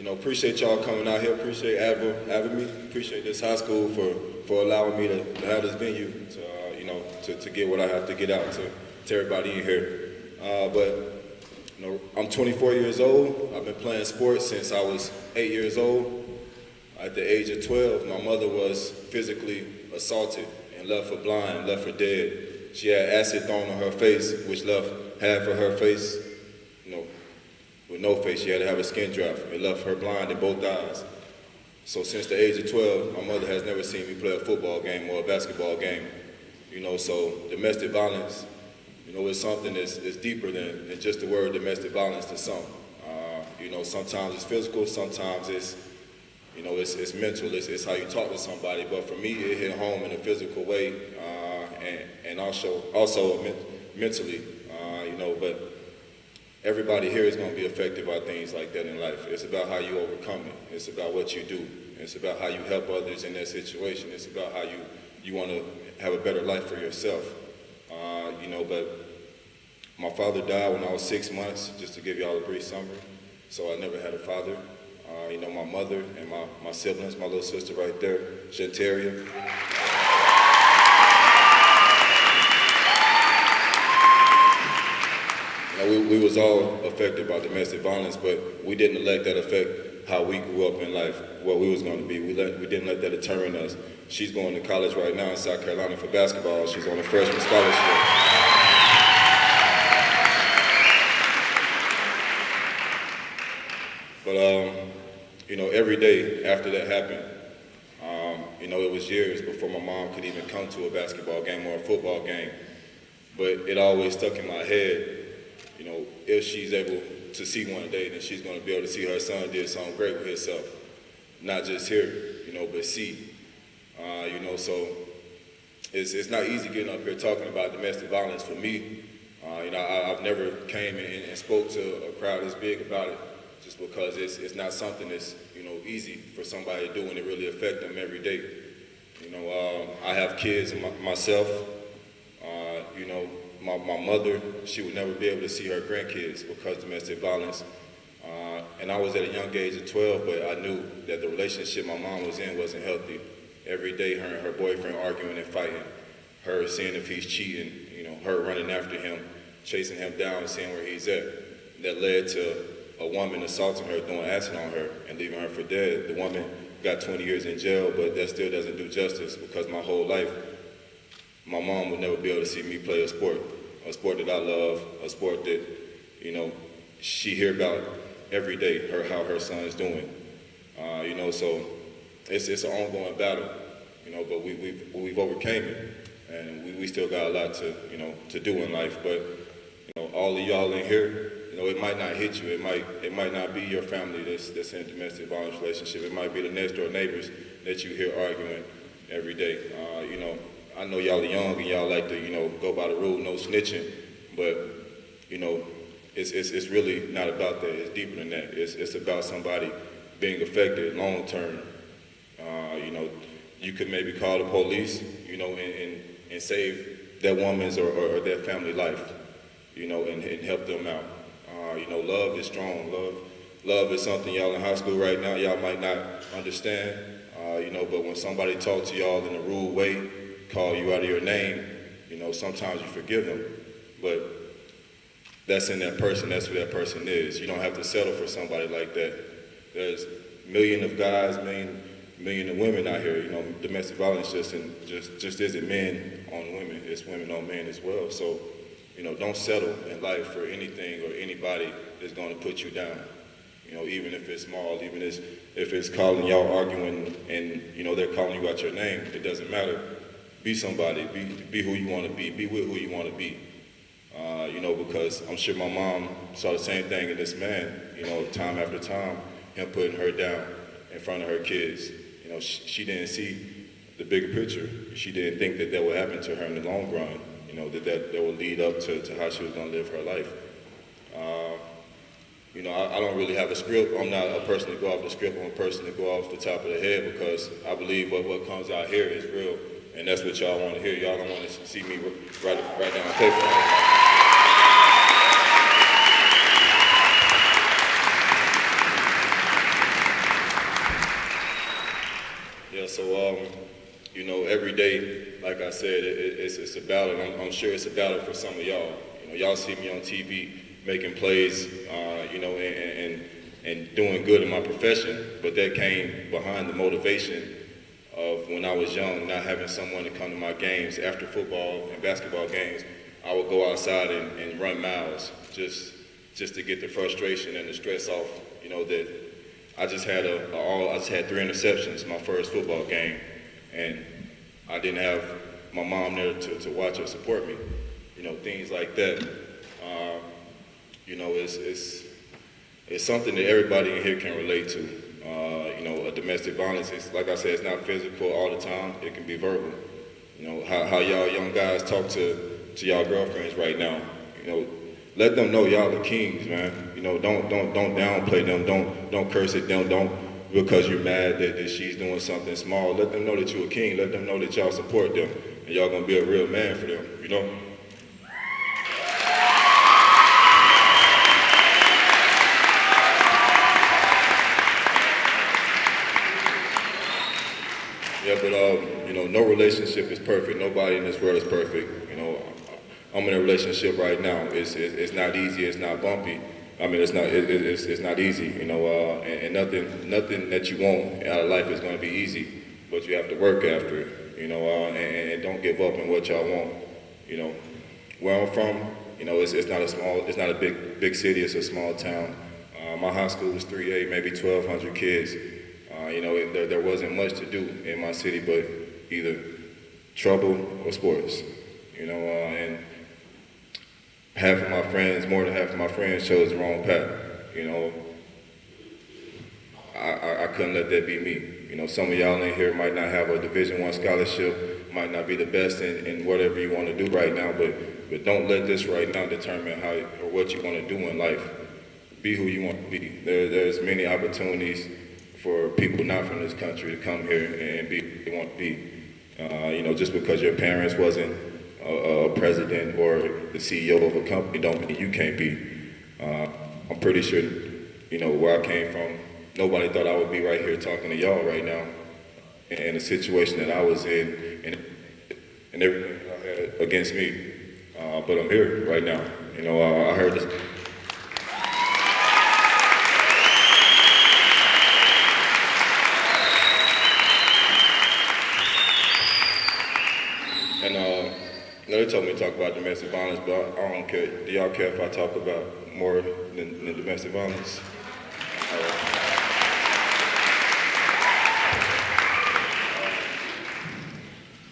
appreciate y'all coming out here. Appreciate having me. Appreciate this high school for allowing me to have this venue to get what I have to get out to everybody in here. I'm 24 years old. I've been playing sports since I was 8 years old. At the age of 12, my mother was physically assaulted and left for blind, left for dead. She had acid thrown on her face, which left half of her face, with no face. She had to have a skin graft. It left her blind in both eyes. So since the age of 12, my mother has never seen me play a football game or a basketball game. So domestic violence, it's something that's deeper than just the word domestic violence to some. Sometimes it's physical, sometimes it's mental, it's how you talk to somebody. But for me, it hit home in a physical way, and also mentally, but everybody here is going to be affected by things like that in life. It's about how you overcome it. It's about what you do. It's about how you help others in that situation. It's about how you want to have a better life for yourself. But my father died when I was 6 months, just to give y'all a brief summary. So I never had a father. My mother and my siblings, my little sister right there, Shantaria. We was all affected by domestic violence, but we didn't let that affect how we grew up in life, what we was going to be. We didn't let that determine us. She's going to college right now in South Carolina for basketball. She's on a freshman scholarship. But every day after that happened, it was years before my mom could even come to a basketball game or a football game. But it always stuck in my head. If she's able to see one day, then she's going to be able to see her son did something great with himself. Not just here, but see. So it's not easy getting up here talking about domestic violence for me. I've never came and spoke to a crowd this big about it, just because it's not something that's, easy for somebody to do, and it really affects them every day. I have kids myself. My mother, she would never be able to see her grandkids because of domestic violence. And I was at a young age of 12, but I knew that the relationship my mom was in wasn't healthy. Every day, her and her boyfriend arguing and fighting, her seeing if he's cheating, her running after him, chasing him down and seeing where he's at. That led to a woman assaulting her, throwing acid on her, and leaving her for dead. The woman got 20 years in jail, but that still doesn't do justice, because my whole life, my mom would never be able to see me play a sport that I love, a sport that, she hear about every day, how her son is doing. So it's an ongoing battle, but we've overcame it, and we still got a lot to do in life. But all of y'all in here, it might not hit you. It might not be your family that's in a domestic violence relationship. It might be the next door neighbors that you hear arguing every day. I know y'all are young and y'all like to go by the rule, no snitching, but it's really not about that. It's deeper than that. It's about somebody being affected long term. You could maybe call the police, and save that woman's or their family life, and help them out. Love is strong. Love is something y'all in high school right now, y'all might not understand, but when somebody talks to y'all in a rude way, call you out of your name, sometimes you forgive them, but that's in that person, that's who that person is. You don't have to settle for somebody like that. There's millions of guys, million of women out here. Domestic violence just isn't men on women, it's women on men as well. So, don't settle in life for anything or anybody that's going to put you down. Even if it's small, even if it's calling y'all arguing and, they're calling you out your name, it doesn't matter. Be somebody, be who you want to be with who you want to be. Because I'm sure my mom saw the same thing in this man, time after time, him putting her down in front of her kids. She didn't see the bigger picture. She didn't think that would happen to her in the long run, that would lead up to how she was going to live her life. I don't really have a script. I'm not a person to go off the script. I'm a person to go off the top of the head, because I believe what comes out here is real, and that's what y'all want to hear. Y'all don't want to see me write down paper. You know, every day, like I said, it's a battle. I'm sure it's a battle for some of y'all. You know, y'all see me on TV making plays, you know, and doing good in my profession, but that came behind the motivation of when I was young, not having someone to come to my games. After football and basketball games, I would go outside and run miles just to get the frustration and the stress off. You know, that I just had 3 interceptions my first football game, and I didn't have my mom there to watch or support me. You know, things like that. You know, it's something that everybody in here can relate to. You know, a domestic violence is, like I said, it's not physical all the time. It can be verbal. You know, how y'all young guys talk to y'all girlfriends right now. You know, let them know y'all the kings, man. You know, don't downplay them. Don't curse at them. Don't because you're mad that she's doing something small. Let them know that you're a king. Let them know that y'all support them and y'all gonna be a real man for them. You know. Yeah, but you know, no relationship is perfect. Nobody in this world is perfect. You know, I'm in a relationship right now. It's not easy. It's not bumpy. I mean, it's not easy. You know, and nothing that you want out of life is going to be easy. But you have to work after it. You know, and don't give up on what y'all want. You know, where I'm from, you know, it's not a big city. It's a small town. My high school was 3A, maybe 1,200 kids. You know, there wasn't much to do in my city but either trouble or sports. You know, and more than half of my friends chose the wrong path. You know, I couldn't let that be me. You know, some of y'all in here might not have a Division I scholarship, might not be the best in whatever you want to do right now, but don't let this right now determine how or what you want to do in life. Be who you want to be. There's many opportunities for people not from this country to come here and be who they want to be. You know, just because your parents wasn't a president or the CEO of a company don't mean you can't be. I'm pretty sure, you know, where I came from, nobody thought I would be right here talking to y'all right now in the situation that I was in and everything I had against me. But I'm here right now. You know, I heard this. They told me to talk about domestic violence, but I don't care. Do y'all care if I talk about more than domestic violence?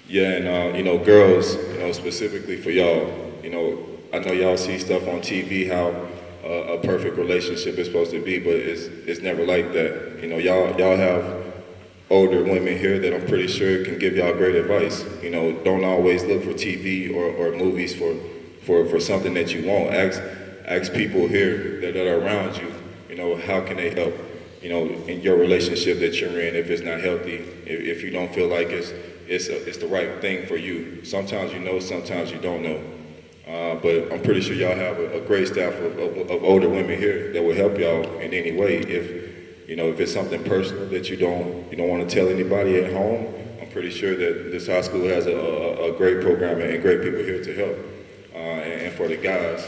Yeah, and you know, girls, you know, specifically for y'all, you know, I know y'all see stuff on TV how a perfect relationship is supposed to be, but it's never like that. You know, y'all have older women here that I'm pretty sure can give y'all great advice. You know, don't always look for TV or movies for something that you want. Ask people here that are around you, you know, how can they help, you know, in your relationship that you're in if it's not healthy, if you don't feel like it's the right thing for you. Sometimes you know, sometimes you don't know. But I'm pretty sure y'all have a great staff of older women here that will help y'all in any way. If it's something personal that you don't want to tell anybody at home, I'm pretty sure that this high school has a great program and great people here to help. And for the guys,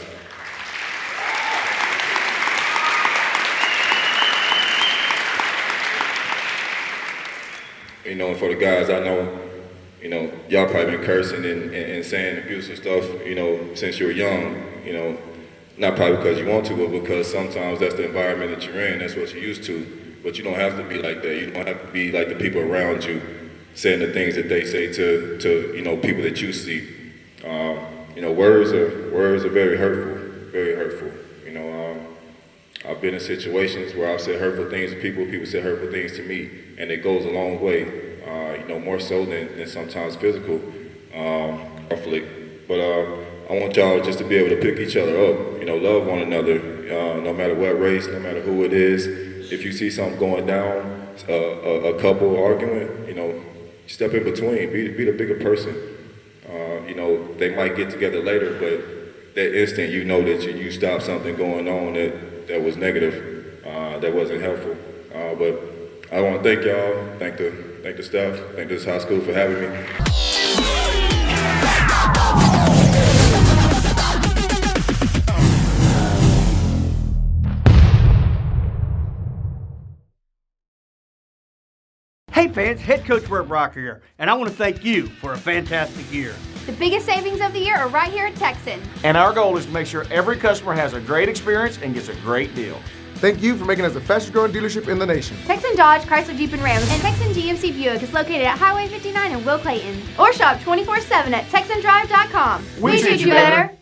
you know, and for the guys, I know, you know, y'all probably been cursing and saying abusive stuff, you know, since you were young, you know. Not probably because you want to, but because sometimes that's the environment that you're in, that's what you're used to. But you don't have to be like that. You don't have to be like the people around you saying the things that they say to you know, people that you see. You know, words are very hurtful, very hurtful. You know, I've been in situations where I've said hurtful things to people said hurtful things to me, and it goes a long way, you know, more so than sometimes physical conflict. But I want y'all just to be able to pick each other up, you know, love one another, no matter what race, no matter who it is. If you see something going down, a couple arguing, you know, step in between, be the bigger person. You know, they might get together later, but that instant you know that you stopped something going on that was negative, that wasn't helpful. But I want to thank y'all, thank the staff, thank this high school for having me. Hey fans, Head Coach Burt Brocker here, and I want to thank you for a fantastic year. The biggest savings of the year are right here at Texan. And our goal is to make sure every customer has a great experience and gets a great deal. Thank you for making us the fastest growing dealership in the nation. Texan Dodge, Chrysler Jeep and Ram, and Texan GMC Buick is located at Highway 59 in Will Clayton. Or shop 24/7 at TexanDrive.com. We treat you better.